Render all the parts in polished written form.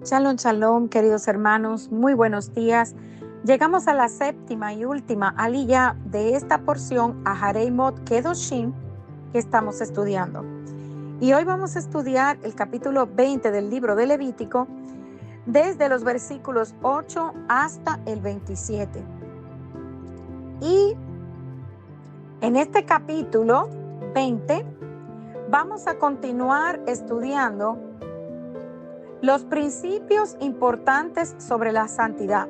Shalom, shalom, queridos hermanos, muy buenos días. Llegamos a la séptima y última aliyah de esta porción, Aharei Mot Kedoshim, que estamos estudiando. Y hoy vamos a estudiar el capítulo 20 del libro de Levítico, desde los versículos 8 hasta el 27. Y en este capítulo 20 vamos a continuar estudiando los principios importantes sobre la santidad.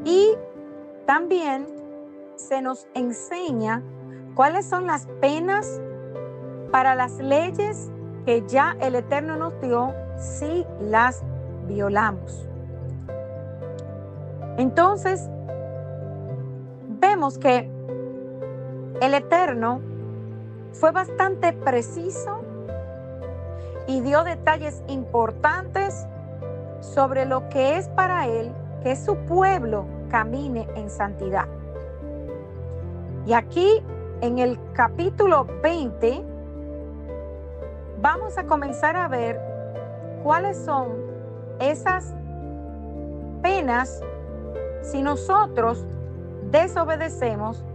Y también se nos enseña cuáles son las penas para las leyes que ya el Eterno nos dio si las violamos. Entonces, vemos que el Eterno fue bastante preciso y dio detalles importantes sobre lo que es para él que su pueblo camine en santidad. Y aquí en el capítulo 20 vamos a comenzar a ver cuáles son esas penas si nosotros desobedecemos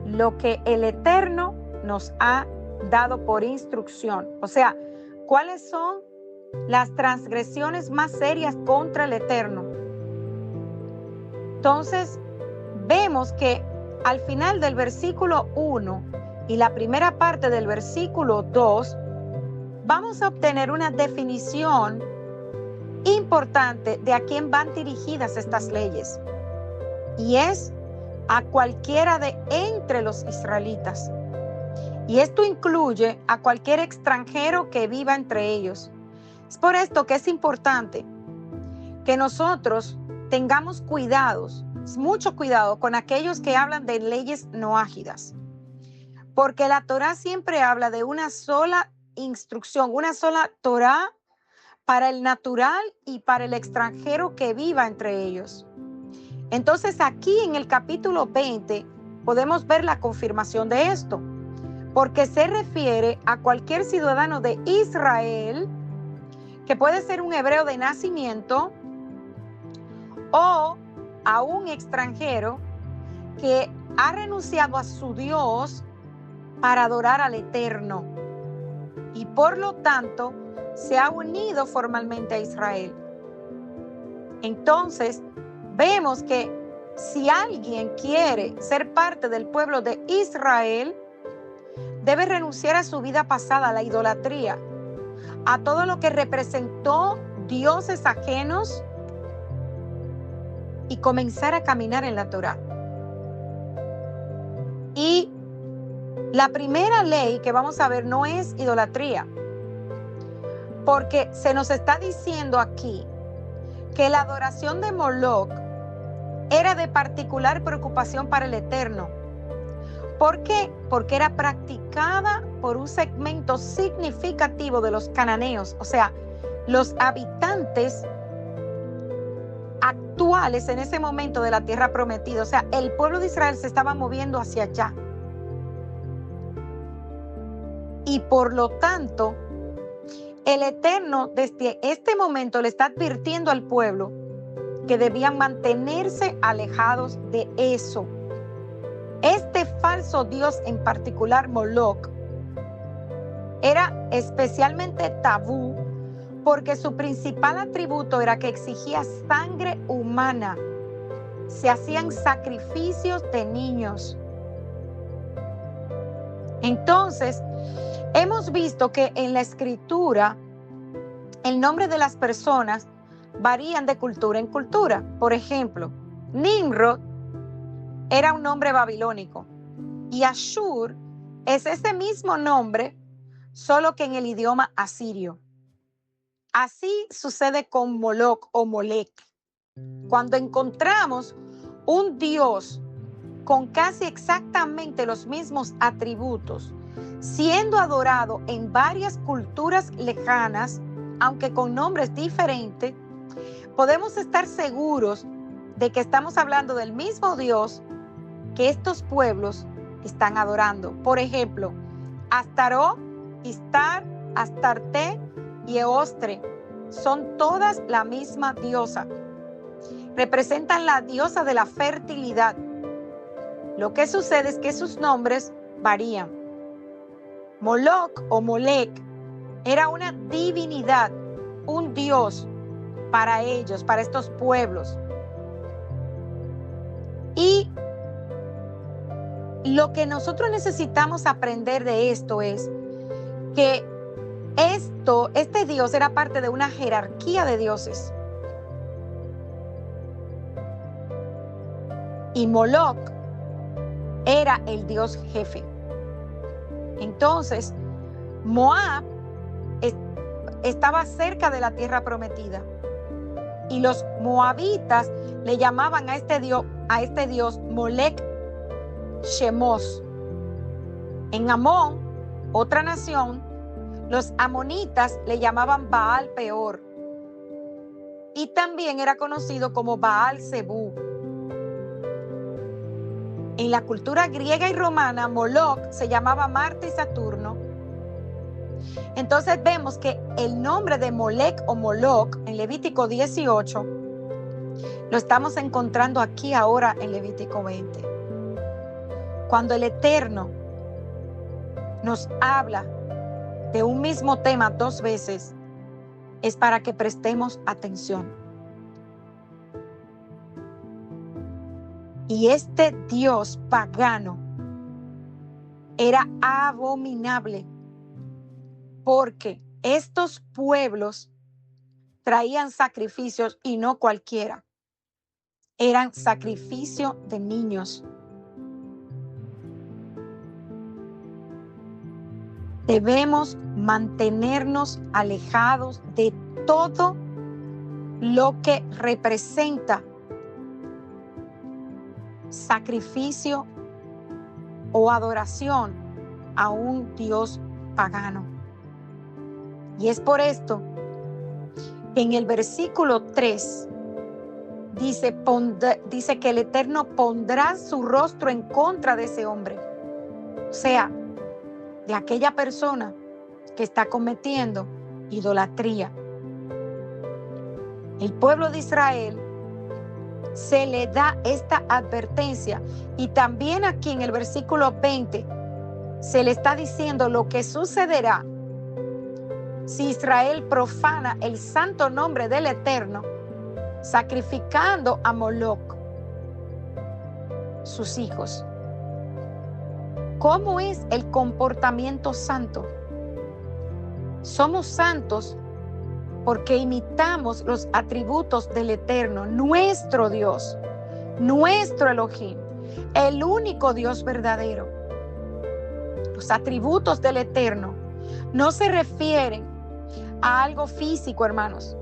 lo que el Eterno nos ha dado por instrucción. O sea, ¿cuáles son las transgresiones más serias contra el Eterno? Entonces, vemos que al final del versículo 1 y la primera parte del versículo 2, vamos a obtener una definición importante de a quién van dirigidas estas leyes. Y es a cualquiera de entre los israelitas. Y esto incluye a cualquier extranjero que viva entre ellos. Es por esto que es importante que nosotros tengamos mucho cuidado con aquellos que hablan de leyes noágidas. Porque la Torá siempre habla de una sola instrucción, una sola Torá para el natural y para el extranjero que viva entre ellos. Entonces aquí en el capítulo 20 podemos ver la confirmación de esto. Porque se refiere a cualquier ciudadano de Israel, que puede ser un hebreo de nacimiento, o a un extranjero que ha renunciado a su Dios para adorar al Eterno. Y por lo tanto, se ha unido formalmente a Israel. Entonces, vemos que si alguien quiere ser parte del pueblo de Israel, debe renunciar a su vida pasada, a la idolatría, a todo lo que representó dioses ajenos y comenzar a caminar en la Torá. Y la primera ley que vamos a ver no es idolatría, porque se nos está diciendo aquí que la adoración de Moloch era de particular preocupación para el Eterno. ¿Por qué? Porque era practicada por un segmento significativo de los cananeos, o sea, los habitantes actuales en ese momento de la tierra prometida. O sea, el pueblo de Israel se estaba moviendo hacia allá. Y por lo tanto, el Eterno desde este momento le está advirtiendo al pueblo que debían mantenerse alejados de eso. Este falso dios en particular, Moloch, era especialmente tabú porque su principal atributo era que exigía sangre humana. Se hacían sacrificios de niños. Entonces, hemos visto que en la escritura el nombre de las personas varían de cultura en cultura. Por ejemplo, Nimrod era un nombre babilónico y Ashur es ese mismo nombre, solo que en el idioma asirio. Así sucede con Moloch o Molech. Cuando encontramos un dios con casi exactamente los mismos atributos, siendo adorado en varias culturas lejanas, aunque con nombres diferentes, podemos estar seguros de que estamos hablando del mismo Dios que estos pueblos están adorando. Por ejemplo, Astaró, Istar, Astarte y Eostre son todas la misma diosa. Representan la diosa de la fertilidad. Lo que sucede es que sus nombres varían. Moloch o Molec era una divinidad, un dios para ellos, para estos pueblos. Y lo que nosotros necesitamos aprender de esto es que este dios era parte de una jerarquía de dioses. Y Moloch era el dios jefe. Entonces, Moab estaba cerca de la tierra prometida. Y los moabitas le llamaban a este dios Molec Shemos. En Amón, otra nación, los amonitas le llamaban Baal Peor. Y también era conocido como Baal Zebú. En la cultura griega y romana, Moloch se llamaba Marte y Saturno. Entonces vemos que el nombre de Molec o Moloch en Levítico 18 lo estamos encontrando aquí ahora en Levítico 20. Cuando el Eterno nos habla de un mismo tema dos veces, es para que prestemos atención. Y este Dios pagano era abominable porque estos pueblos traían sacrificios y no cualquiera. Eran sacrificio de niños. Debemos mantenernos alejados de todo lo que representa sacrificio o adoración a un Dios pagano. Y es por esto que en el versículo 3 dice que el Eterno pondrá su rostro en contra de ese hombre. O sea, de aquella persona que está cometiendo idolatría. El pueblo de Israel se le da esta advertencia, y también aquí en el versículo 20 se le está diciendo lo que sucederá si Israel profana el santo nombre del Eterno, sacrificando a Moloch, sus hijos. ¿Cómo es el comportamiento santo? Somos santos porque imitamos los atributos del Eterno, nuestro Dios, nuestro Elohim, el único Dios verdadero. Los atributos del Eterno no se refieren a algo físico, hermanos,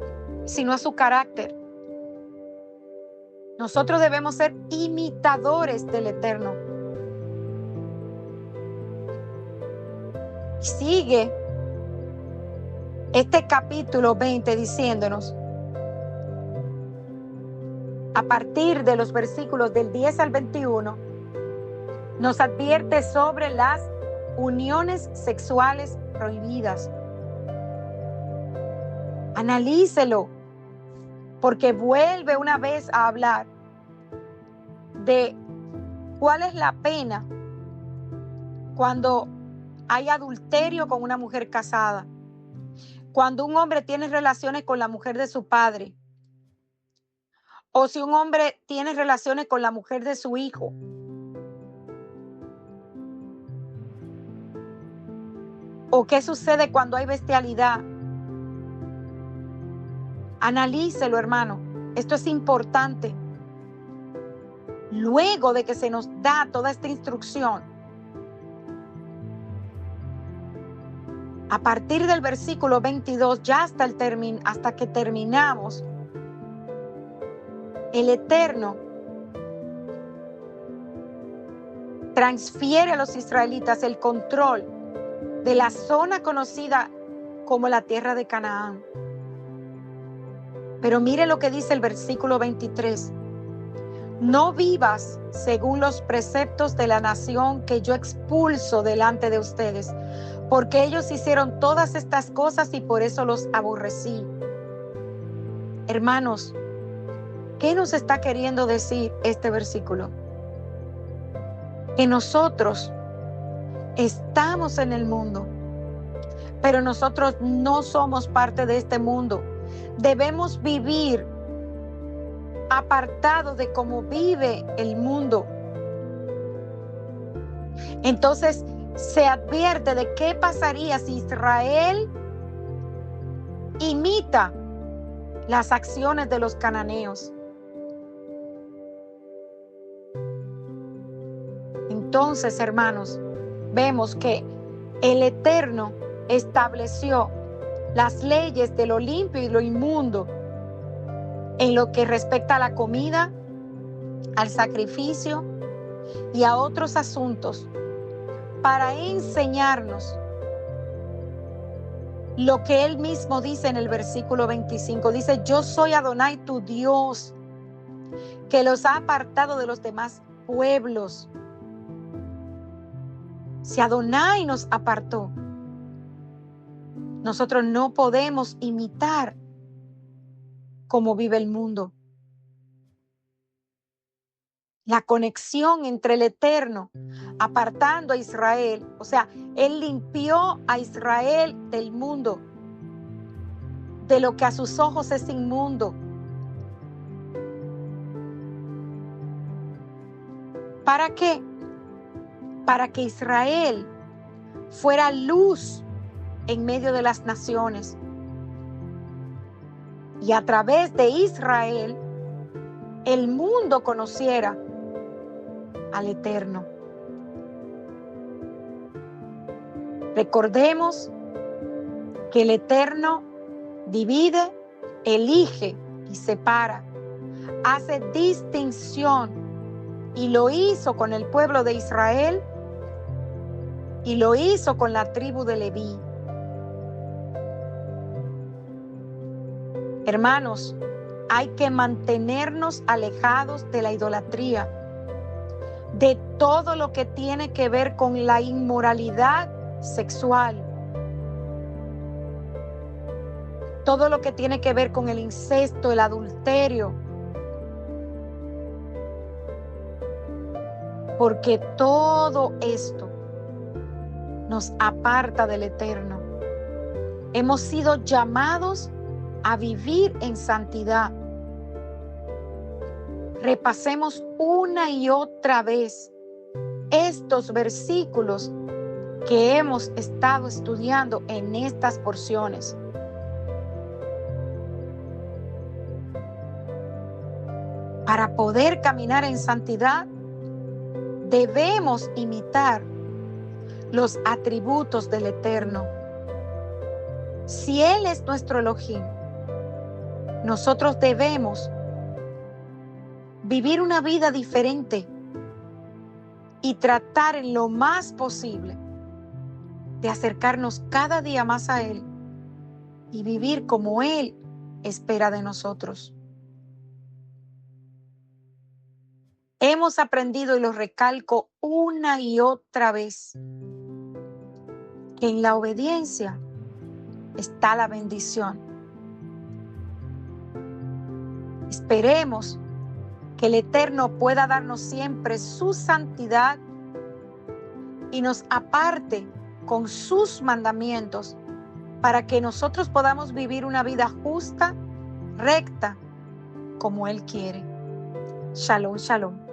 sino a su carácter. Nosotros debemos ser imitadores del Eterno. Sigue este capítulo 20 diciéndonos, a partir de los versículos del 10 al 21, nos advierte sobre las uniones sexuales prohibidas. Analícelo, porque vuelve una vez a hablar de cuál es la pena cuando hay adulterio con una mujer casada, cuando un hombre tiene relaciones con la mujer de su padre, o si un hombre tiene relaciones con la mujer de su hijo. ¿O qué sucede cuando hay bestialidad? Analícelo, hermano. Esto es importante. Luego de que se nos da toda esta instrucción, a partir del versículo 22, ya hasta que terminamos, el Eterno transfiere a los israelitas el control de la zona conocida como la tierra de Canaán. Pero mire lo que dice el versículo 23. No vivas según los preceptos de la nación que yo expulso delante de ustedes, porque ellos hicieron todas estas cosas y por eso los aborrecí. Hermanos, ¿qué nos está queriendo decir este versículo? Que nosotros estamos en el mundo, pero nosotros no somos parte de este mundo. Debemos vivir apartados de cómo vive el mundo. Entonces se advierte de qué pasaría si Israel imita las acciones de los cananeos. Entonces, hermanos, vemos que el Eterno estableció las leyes de lo limpio y lo inmundo en lo que respecta a la comida, al sacrificio y a otros asuntos para enseñarnos lo que Él mismo dice en el versículo 25. Dice: yo soy Adonai tu Dios, que los ha apartado de los demás pueblos. Si Adonai nos apartó, nosotros no podemos imitar cómo vive el mundo. La conexión entre el Eterno apartando a Israel, o sea, Él limpió a Israel del mundo, de lo que a sus ojos es inmundo. ¿Para qué? Para que Israel fuera luz en medio de las naciones. Y a través de Israel, el mundo conociera al Eterno. Recordemos que el Eterno divide, elige y separa. Hace distinción, y lo hizo con el pueblo de Israel y lo hizo con la tribu de Leví. Hermanos, hay que mantenernos alejados de la idolatría, de todo lo que tiene que ver con la inmoralidad sexual, todo lo que tiene que ver con el incesto, el adulterio, porque todo esto nos aparta del Eterno. Hemos sido llamados a vivir en santidad. Repasemos una y otra vez estos versículos que hemos estado estudiando en estas porciones. Para poder caminar en santidad, debemos imitar los atributos del Eterno. Si Él es nuestro Elohim, nosotros debemos vivir una vida diferente y tratar en lo más posible de acercarnos cada día más a Él y vivir como Él espera de nosotros. Hemos aprendido, y lo recalco una y otra vez, que en la obediencia está la bendición. Esperemos que el Eterno pueda darnos siempre su santidad y nos aparte con sus mandamientos para que nosotros podamos vivir una vida justa, recta, como Él quiere. Shalom, shalom.